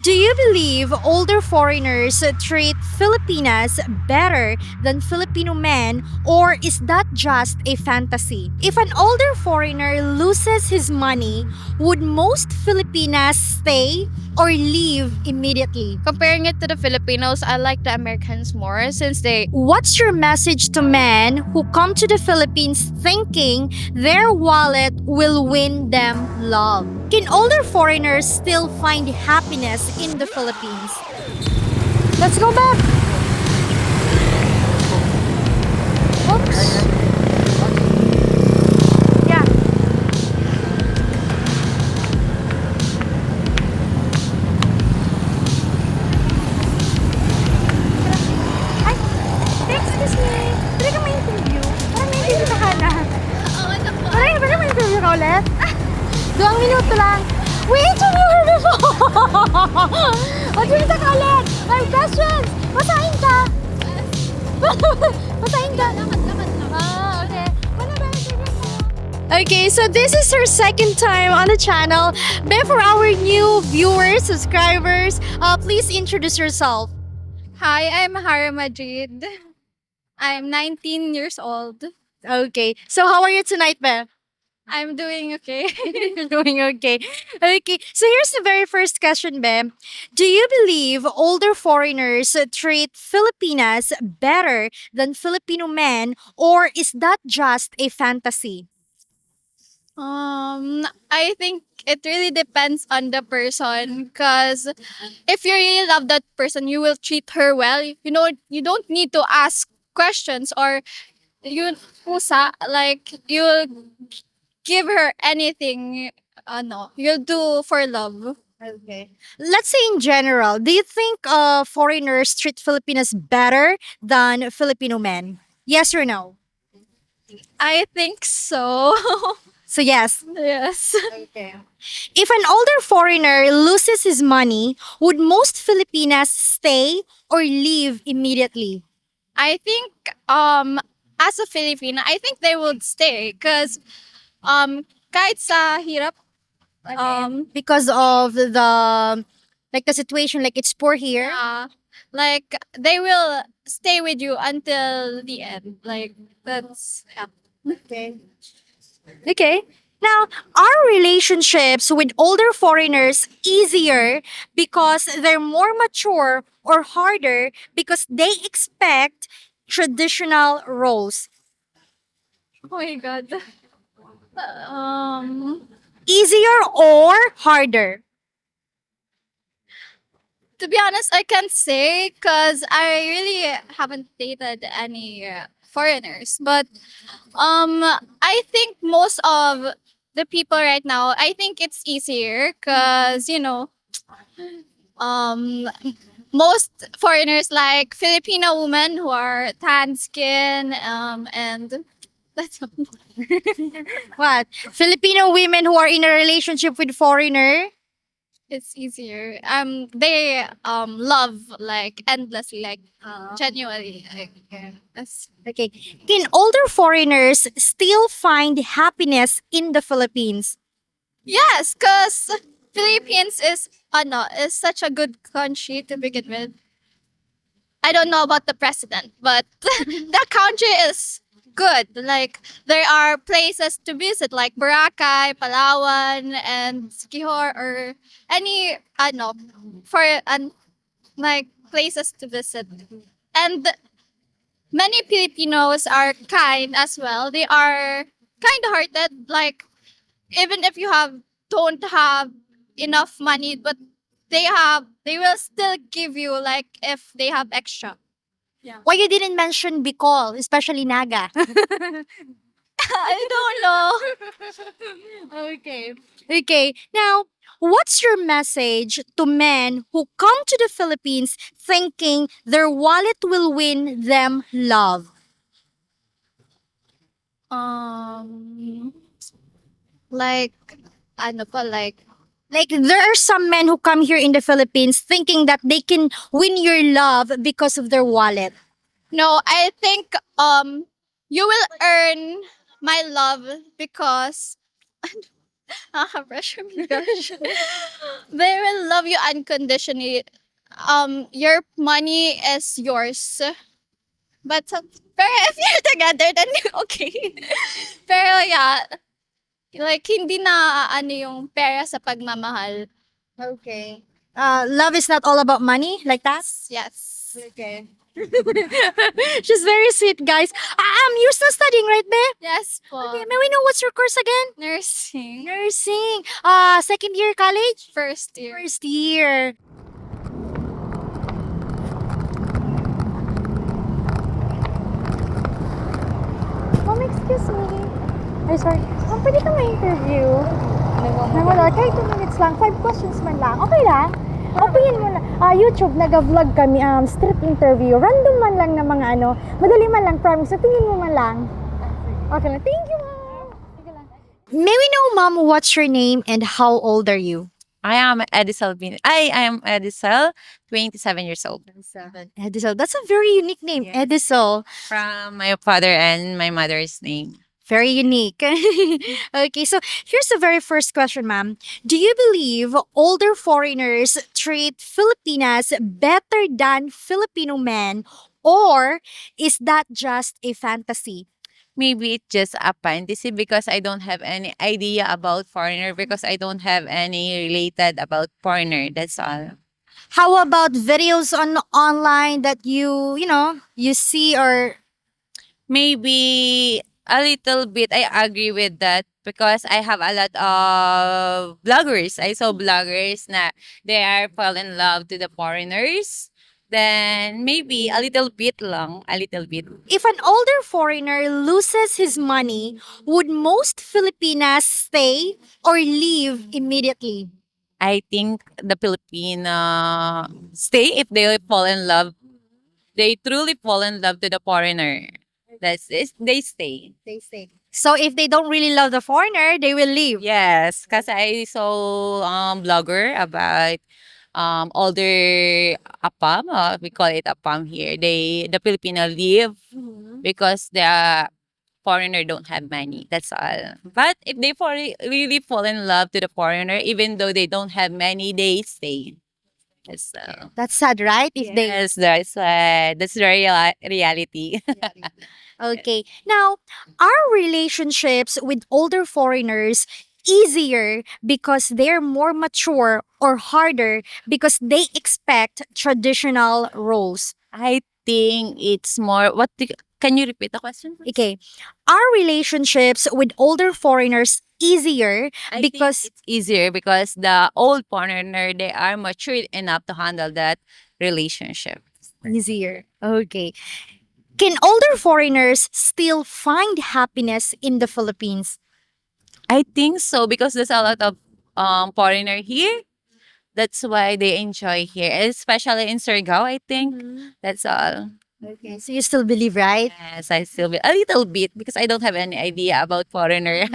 Do you believe older foreigners treat Filipinas better than Filipino men, or is that just a fantasy? If an older foreigner loses his money, would most Filipinas stay or leave immediately? Comparing it to the Filipinos, I like the Americans more since they. What's your message to men who come to the Philippines thinking their wallet will win them love? Can older foreigners still find happiness in the Philippines? Let's go back. Oops. Yeah. Ay, excuse me. Pwede ka ma-interview? Parang may interview ka na. Pwede ka ma-interview ka ulit? 2 minuto lang. We interview her before! Mag-interview ka ulit! I have questions! Basahin ka! Basahin ka! Ah, okay. Wala ba interview mo? Okay, so this is her second time on the channel. But for our new viewers, subscribers, please introduce yourself. Hi, I'm Hara Madrid. I'm 19 years old. Okay, so how are you tonight, Beth? I'm doing okay. You're doing okay. Okay, so here's the very first question, Bem. Do you believe older foreigners treat Filipinas better than Filipino men, or is that just a fantasy? I think it really depends on the person because if you really love that person, you will treat her well. You don't need to ask questions or you'll give her anything. You'll do for love. Okay. Let's say in general, do you think foreigners treat Filipinos better than Filipino men? Yes or no? I think so. So yes. Yes. Okay. If an older foreigner loses his money, would most Filipinas stay or leave immediately? I think as a Filipino, I think they would stay because kahit sa hirap Because of the situation, like it's poor here. like they will stay with you until the end. Like that's yeah. Okay. Okay. Now, are relationships with older foreigners easier because they're more mature or harder because they expect traditional roles? Oh my god. Um Easier or harder? to be honest, I can't say because I really haven't dated any foreigners. But I think most of the people right now, I think it's easier because um, most foreigners like Filipino women who are tan skin and that's What? Filipino women who are in a relationship with foreigner? it's easier. They love like endlessly, like genuinely, like yeah. That's Okay. Can older foreigners still find happiness in the Philippines? yes, cause Philippines is such a good country to begin with. I don't know about the president, but the country is good. Like there are places to visit like Boracay, Palawan, and Sikihor or any for like places to visit. And many Filipinos are kind as well. They are kind-hearted. Like even if you don't have enough money, but they will still give you like if they have extra. Why you didn't mention Bicol, especially Naga? I don't know. Okay. Okay. Now, what's your message to men who come to the Philippines thinking their wallet will win them love? Um, like ano pa like Like there are some men who come here in the Philippines thinking that they can win your love because of their wallet. no, I think you will earn my love because Nakaka-pressure my gosh. They will love you unconditionally. Your money is yours. But pero if you're together, then okay. Pero yeah, like hindi na ano yung pera sa pagmamahal. Okay. Love is not all about money, like that? Yes. Okay. She's very sweet, guys. You're still studying, right, Be? Yes po. Okay, may we know what's your course again? Nursing. Nursing. Second year college? First year. First year. Ma'am, excuse me. Ay, sorry. Ma'am, pwede ka ma-interview? Nawala. Kahit 2 minutes lang. 5 questions man lang. Okay lang? Opinion mo na. YouTube, nag-vlog kami. Street interview. Random man lang na mga ano. Madali man lang, promise. Opinion mo man lang. Okay lang. Thank you, ma'am. Sige lang. May we know, ma'am, what's your name and how old are you? I am Edisel. I am Edisel, 27 years old. Edisel. That's a very unique name. Yes. Edisel. From my father and my mother's name. Very unique. Okay, so here's the very first question, ma'am. Do you believe older foreigners treat Filipinas better than Filipino men, or is that just a fantasy? Maybe it's just a fantasy because I don't have any idea about foreigner because I don't have any related about foreigner. That's all. How about videos on online that you see, or Maybe a little bit I agree with that because I have a lot of bloggers. I saw bloggers na they are fall in love to the foreigners. Then maybe a little bit lang, a little bit. if an older foreigner loses his money, would most Filipinas stay or leave immediately? I think the Filipino stay if they fall in love. They truly fall in love to the foreigner. That's it. They stay. They stay. So if they don't really love the foreigner, they will leave. Yes, because I saw blogger about older apam. We call it apam here. The Filipino leave because the foreigner don't have money. That's all. But if they really fall in love to the foreigner, even though they don't have money, they stay. That's That's sad, right? If they yes, that's the reality. Okay. Now, are relationships with older foreigners easier because they're more mature, or harder because they expect traditional roles? I think it's more. Can you repeat the question? Please? Okay. Are relationships with older foreigners easier I because think it's easier because the old partner they are mature enough to handle that relationship. easier? Okay. Can older foreigners still find happiness in the Philippines? I think so because there's a lot of foreigner here. That's why they enjoy here, especially in Surigao. I think that's all. Okay. So you still believe, right? Yes, I still a little bit because I don't have any idea about foreigner.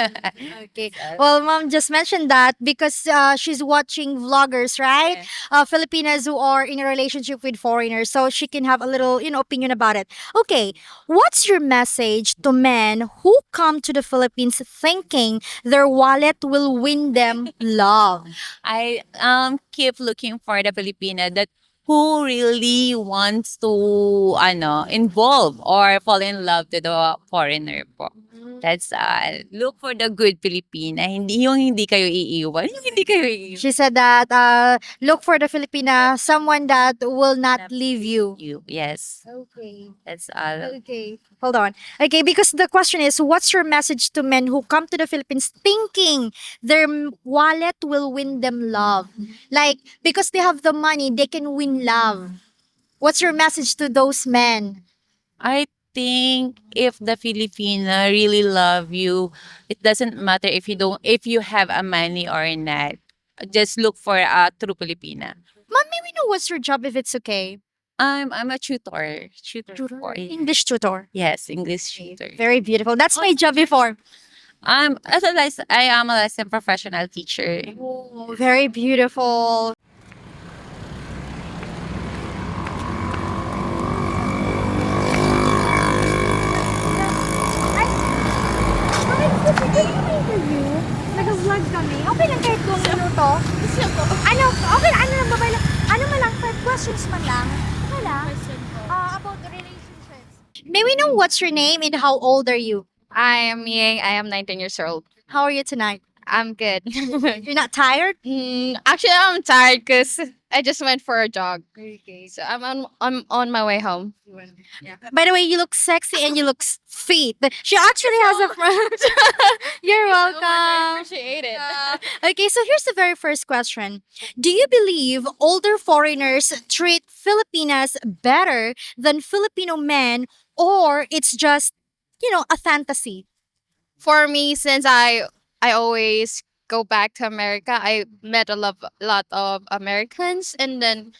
Okay. Well, mom just mentioned that because she's watching vloggers, right? Filipinas who are in a relationship with foreigners, so she can have a little, opinion about it. Okay. What's your message to men who come to the Philippines thinking their wallet will win them love? I keep looking for the Filipina that who really wants to involve or fall in love to the foreigner po. That's look for the good Filipina, hindi kayo iiwan, yung hindi kayo iiwan. She said that look for the Filipina, someone that will not leave you. Yes, Okay. that's all. Okay. Hold on. Okay, because the question is, what's your message to men who come to the Philippines thinking their wallet will win them love? Like, because they have the money, they can win love. What's your message to those men? I think if the Filipina really love you, it doesn't matter if you have a money or not. Just look for a true Filipina. Ma'am, may we know what's your job if it's okay? I'm a tutor. For English tutor. yes, English tutor. Very beautiful. That's my job before. I am a lesson professional teacher. Oh, very beautiful. Nag-vlog kami. questions man lang. Okay lang. About the relationships. May we know what's your name and how old are you? I am Ying. I am 19 years old. How are you tonight? I'm good. You're not tired? Actually, I'm tired because I just went for a jog. Okay. So I'm on my way home. By the way, you look sexy and you look fit. She actually has a friend. You're welcome. Appreciate it. Okay, so here's the very first question. Do you believe older foreigners treat Filipinas better than Filipino men, or it's just, a fantasy? For me, since I always go back to America, I met lot of Americans, and then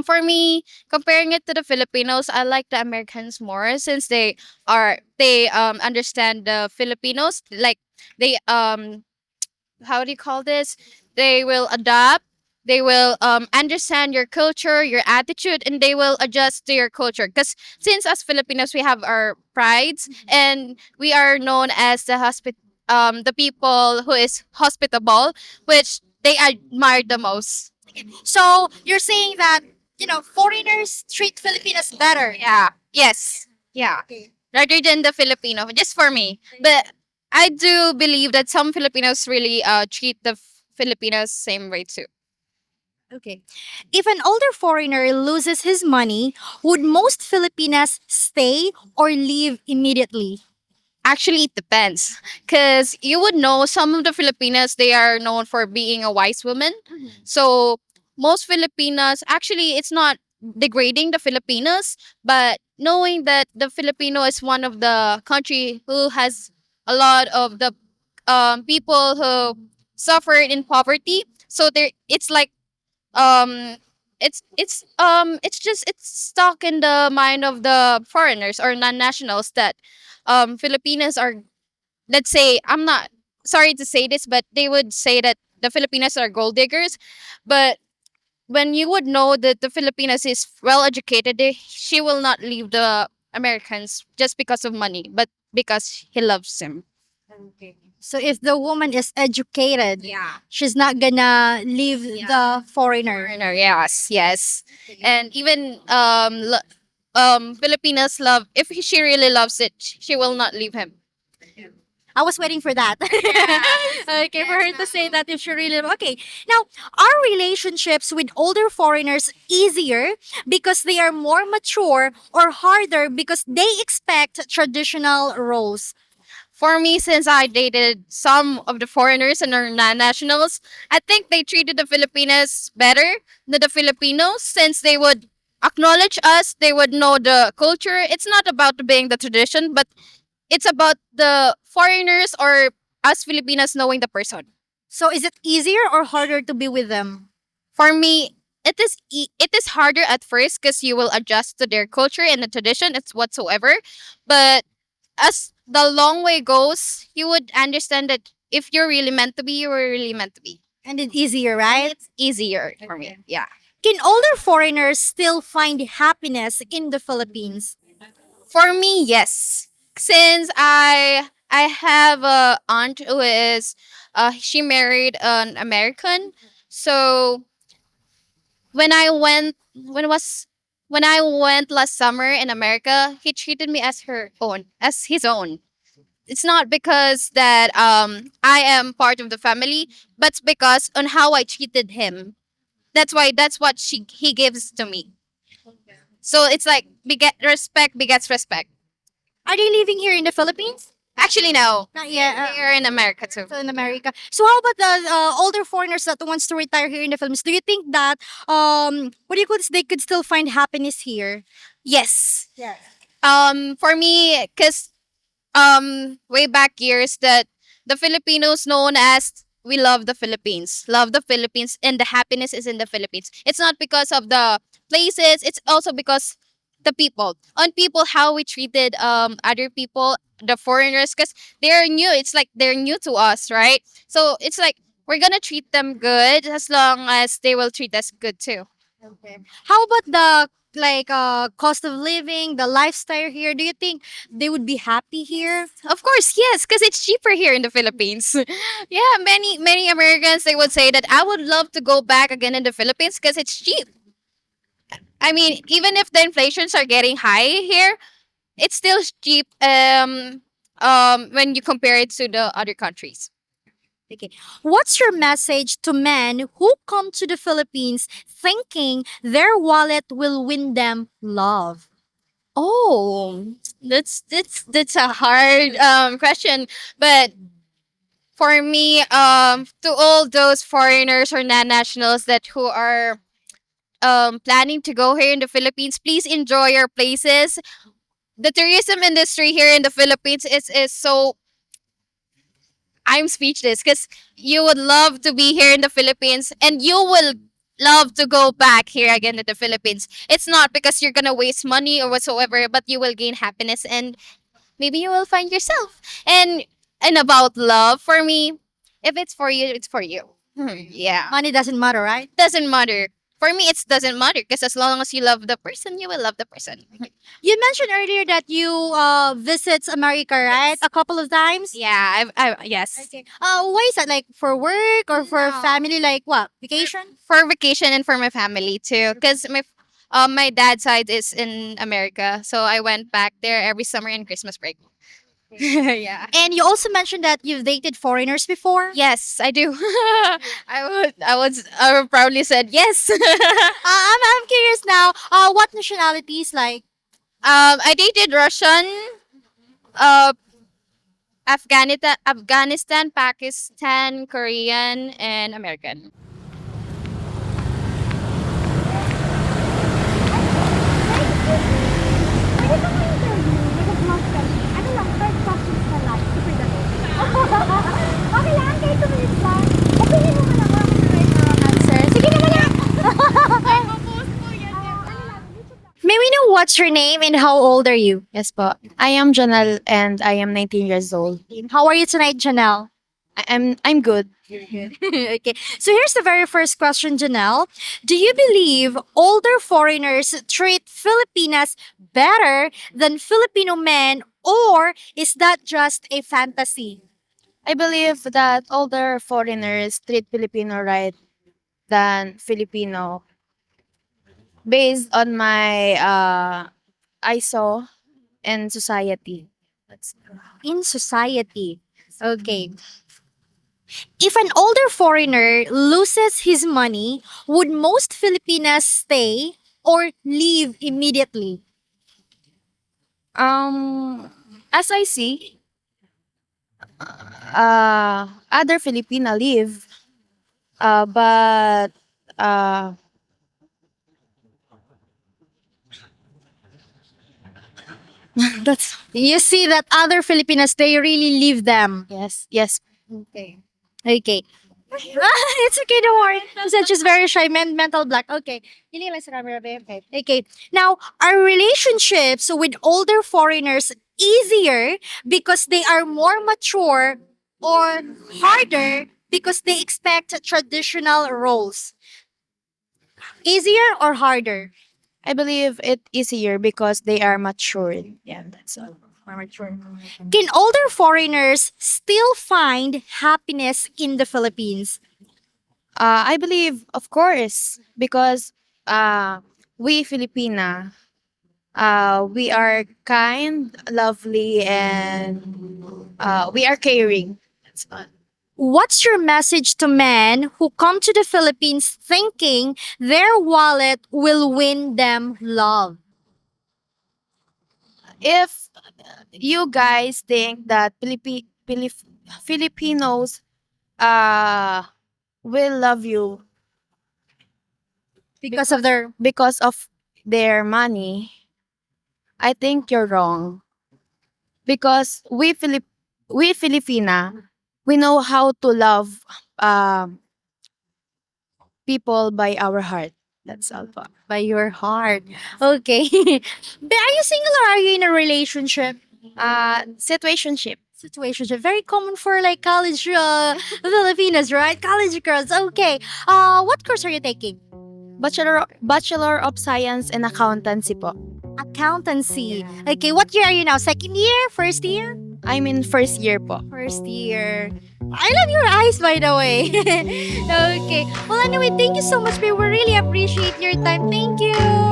for me, comparing it to the Filipinos, I like the Americans more since they understand the Filipinos, like they how do you call this? They will adapt. They will understand your culture, your attitude, and they will adjust to your culture. Because since as Filipinos, we have our prides, and we are known as the people who is hospitable, which they admire the most. So you're saying that, foreigners treat Filipinas better. Yeah. Yes. Yeah. Rather than the Filipino, just for me. But I do believe that some Filipinos really treat the Filipinos same way too. Okay. If an older foreigner loses his money, would most Filipinas stay or leave immediately? Actually, it depends. Because you would know some of the Filipinas, they are known for being a wise woman. So most Filipinas, actually, it's not degrading the Filipinos, but knowing that the Filipino is one of the country who has a lot of the people who suffered in poverty. So there, it's like um it's stuck in the mind of the foreigners or non-nationals that Filipinas are, let's say, I'm not sorry to say this, but they would say that the Filipinas are gold diggers. But when you would know that the Filipinas is well educated, she will not leave the Americans just because of money, but because he loves him. So if the woman is educated, Yeah. she's not gonna leave the foreigner. Foreigner, yes, yes. And even Filipinas love, if she really loves it, she will not leave him. I was waiting for that. Okay, for her to say that if she really okay. Now, are relationships with older foreigners easier because they are more mature or harder because they expect traditional roles? For me, since I dated some of the foreigners and our non-nationals, I think they treated the Filipinos better than the Filipinos since they would acknowledge us, they would know the culture. It's not about being the tradition, but it's about the foreigners or us Filipinos knowing the person. So is it easier or harder to be with them? For me, it is harder at first because you will adjust to their culture and the tradition, it's whatsoever. But as the long way goes, you would understand that if you're really meant to be, you were really meant to be. And it's easier, right? It's easier for me. Yeah. Can older foreigners still find happiness in the Philippines? For me, yes. Since I have a aunt who is she married an American. So when I went last summer in America, he treated me as his own. It's not because that I am part of the family, but it's because on how I treated him. That's what he gives to me. So it's like respect begets respect. Are they living here in the Philippines? Actually, no. Not yet. Here in America too. So in America. So how about the older foreigners that wants to retire here in the Philippines? Do you think that what do you call this? They could still find happiness here? Yes. Yes. For me, cause way back years that the Filipinos known as we love the Philippines, and the happiness is in the Philippines. It's not because of the places, it's also because the people. On people, how we treated other people, the foreigners, because they're new. It's like they're new to us, right? So it's like we're gonna treat them good as long as they will treat us good too. How about the cost of living, the lifestyle here? Do you think they would be happy here? Of course, yes, because it's cheaper here in the Philippines. Yeah, many Americans they would say that I would love to go back again in the Philippines because it's cheap. I mean, even if the inflations are getting high here, it's still cheap when you compare it to the other countries. Okay. What's your message to men who come to the Philippines thinking their wallet will win them love? Oh, that's a hard question, but for me, to all those foreigners or non-nationals that who are planning to go here in the Philippines, please enjoy your places. The tourism industry here in the Philippines is so, I'm speechless because you would love to be here in the Philippines and you will love to go back here again to the Philippines. It's not because you're gonna waste money or whatsoever, but you will gain happiness and maybe you will find yourself. And about love, for me, if it's for you, it's for you. Yeah. Money doesn't matter, right? Doesn't matter. For me, it doesn't matter because as long as you love the person, you will love the person. You mentioned earlier that you visit America, right? A couple of times. Yeah, yes. Okay. Why is that? Like for work or for No. family? Like what? Vacation? For vacation and for my family too, because my dad's side is in America, so I went back there every summer and Christmas break. Yeah. And you also mentioned that you've dated foreigners before. Yes, I do. I would proudly said yes. I'm curious now. What nationalities like? I dated Russian, uh, Afghanistan, Pakistan, Korean, and American. Okay lang, kahit 2 minutes lang. Opinion mo lang ako kung right or wrong answer. Sige naman na! May we know what's your name and how old are you? Yes po. I am Janelle and I am 19 years old. How are you tonight, Janelle? I'm good. Okay. So here's the very first question, Janelle. Do you believe older foreigners treat Filipinas better than Filipino men, or is that just a fantasy? I believe that older foreigners treat Filipino right than Filipino based on my I saw in society. That's In society. Okay. If an older foreigner loses his money, would most Filipinas stay or leave immediately? as I see other Filipina live but uh that's You see that other Filipinas, they really leave them. yes. Okay. Okay. It's okay, don't worry. She's just very shy, mental block. Okay. Hiling lang sa camera, babe. Okay. Okay. Now, are relationships with older foreigners easier because they are more mature or harder because they expect traditional roles? Easier or harder? I believe it easier because they are matured. Yeah, that's all. Can older foreigners still find happiness in the Philippines? I believe, of course, because we Filipina, we are kind, lovely, and we are caring. That's all. What's your message to men who come to the Philippines thinking their wallet will win them love? If you guys think that Filipinos will love you Because of their because of their money, I think you're wrong. Because we Filipina, we know how to love people by our heart. That's all po. by your heart. Okay. But are you single or are you in a relationship? Situationship. Situationship. Very common for like college Filipinas, right? College girls. Okay. What course are you taking? Bachelor of Science in Accountancy po. Accountancy. Okay, what year are you now? Second year? First year? I'm in first year po. First year. I love your eyes, by the way. Okay. Well, anyway, thank you so much, babe. We really appreciate your time. Thank you.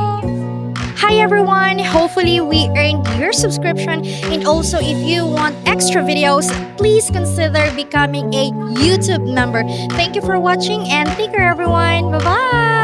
Hi everyone! Hopefully we earned your subscription, and also if you want extra videos, please consider becoming a YouTube member. Thank you for watching and take care everyone. Bye-bye!